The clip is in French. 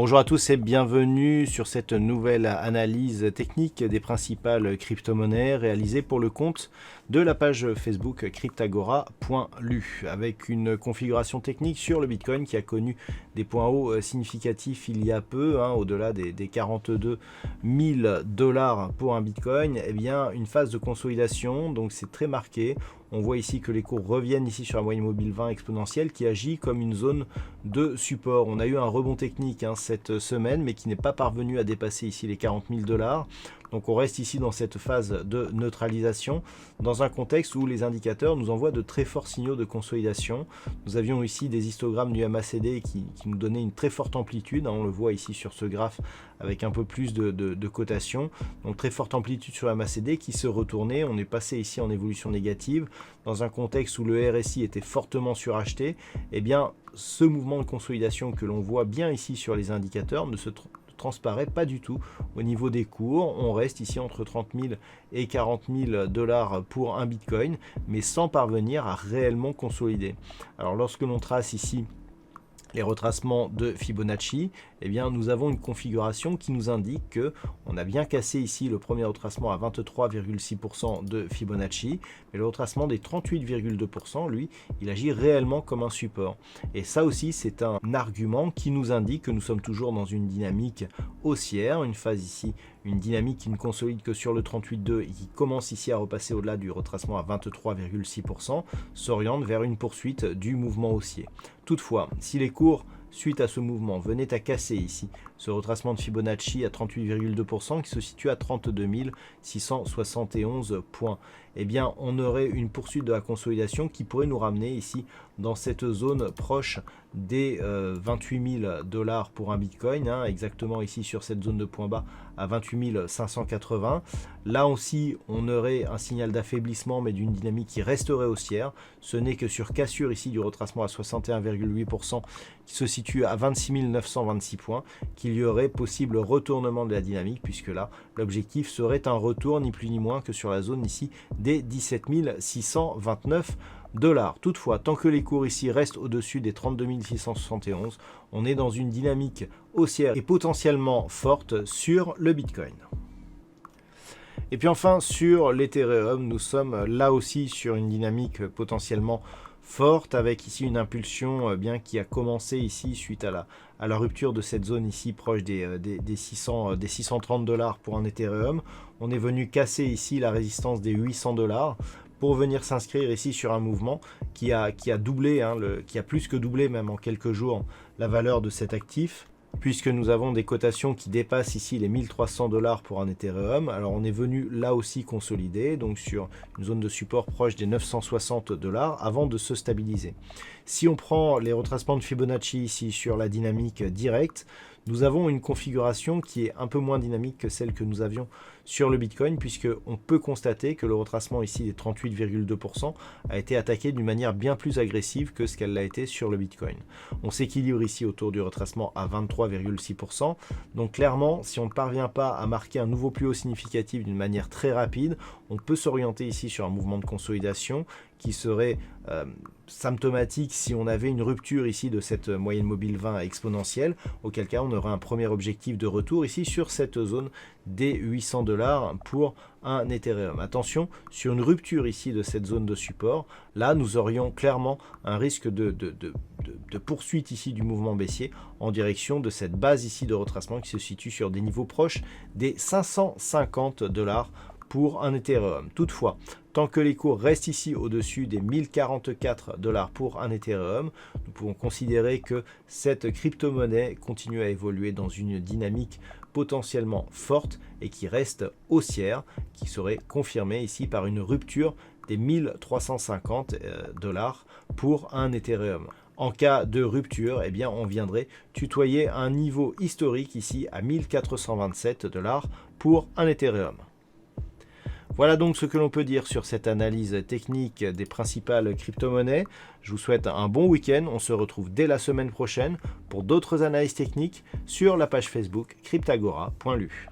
Bonjour à tous et bienvenue sur cette nouvelle analyse technique des principales crypto-monnaies réalisée pour le compte de la page Facebook cryptagora.lu avec une configuration technique sur le Bitcoin qui a connu des points hauts significatifs il y a peu, au-delà des 42 000 $ pour un Bitcoin, eh bien une phase de consolidation, donc c'est très marqué. On voit ici que les cours reviennent ici sur la moyenne mobile 20 exponentielle qui agit comme une zone de support. On a eu un rebond technique cette semaine, mais qui n'est pas parvenu à dépasser ici les 40 000 $. Donc on reste ici dans cette phase de neutralisation, dans un contexte où les indicateurs nous envoient de très forts signaux de consolidation. Nous avions ici des histogrammes du MACD qui nous donnaient une très forte amplitude, on le voit ici sur ce graphe avec un peu plus de cotation. Donc très forte amplitude sur le MACD qui se retournait, on est passé ici en évolution négative, dans un contexte où le RSI était fortement suracheté. Eh bien ce mouvement de consolidation que l'on voit bien ici sur les indicateurs ne se transparaît pas du tout au niveau des cours. On reste ici entre 30 000 et 40 000 $ pour un Bitcoin, mais sans parvenir à réellement consolider. Alors lorsque l'on trace ici les retracements de Fibonacci, eh bien, nous avons une configuration qui nous indique que on a bien cassé ici le premier retracement à 23,6% de Fibonacci, mais le retracement des 38,2%, lui, il agit réellement comme un support. Et ça aussi, c'est un argument qui nous indique que nous sommes toujours dans une dynamique haussière, une phase ici, une dynamique qui ne consolide que sur le 38,2 et qui commence ici à repasser au-delà du retracement à 23,6%, s'oriente vers une poursuite du mouvement haussier. Toutefois, si les cours suite à ce mouvement venaient à casser ici ce retracement de Fibonacci à 38,2% qui se situe à 32 671 points, eh bien on aurait une poursuite de la consolidation qui pourrait nous ramener ici dans cette zone proche des 28 000 $ pour un Bitcoin, exactement ici sur cette zone de point bas à 28 580. Là aussi on aurait un signal d'affaiblissement mais d'une dynamique qui resterait haussière. Ce n'est que sur cassure ici du retracement à 61,8% qui se situe à 26 926 points qu'il y aurait possible retournement de la dynamique, puisque là l'objectif serait un retour ni plus ni moins que sur la zone ici des 17 629 $. Toutefois, tant que les cours ici restent au-dessus des 32 671, on est dans une dynamique haussière et potentiellement forte sur le Bitcoin. Et puis enfin, sur l'Ethereum, nous sommes là aussi sur une dynamique potentiellement forte, avec ici une impulsion bien qui a commencé ici suite à la rupture de cette zone ici proche des 630 $ pour un Ethereum. On est venu casser ici la résistance des 800 $ pour venir s'inscrire ici sur un mouvement qui a doublé, qui a plus que doublé même en quelques jours la valeur de cet actif, puisque nous avons des cotations qui dépassent ici les 1300 $ pour un Ethereum. Alors on est venu là aussi consolider, donc sur une zone de support proche des 960 $ avant de se stabiliser. Si on prend les retracements de Fibonacci ici sur la dynamique directe, nous avons une configuration qui est un peu moins dynamique que celle que nous avions sur le Bitcoin, puisqu'on peut constater que le retracement ici des 38,2% a été attaqué d'une manière bien plus agressive que ce qu'elle l'a été sur le Bitcoin. On s'équilibre ici autour du retracement à 23,6%. Donc clairement, si on ne parvient pas à marquer un nouveau plus haut significatif d'une manière très rapide, on peut s'orienter ici sur un mouvement de consolidation qui serait symptomatique si on avait une rupture ici de cette moyenne mobile 20 exponentielle, auquel cas on aurait un premier objectif de retour ici sur cette zone des 800 $ pour un Ethereum. Attention, sur une rupture ici de cette zone de support, là nous aurions clairement un risque de poursuite ici du mouvement baissier en direction de cette base ici de retracement qui se situe sur des niveaux proches des 550 $ pour un Ethereum. Toutefois, tant que les cours restent ici au-dessus des 1044 $ pour un Ethereum, nous pouvons considérer que cette crypto-monnaie continue à évoluer dans une dynamique potentiellement forte et qui reste haussière, qui serait confirmée ici par une rupture des 1350 $ pour un Ethereum. En cas de rupture, eh bien, on viendrait tutoyer un niveau historique ici à 1427 $ pour un Ethereum. Voilà donc ce que l'on peut dire sur cette analyse technique des principales crypto-monnaies. Je vous souhaite un bon week-end. On se retrouve dès la semaine prochaine pour d'autres analyses techniques sur la page Facebook cryptagora.lu.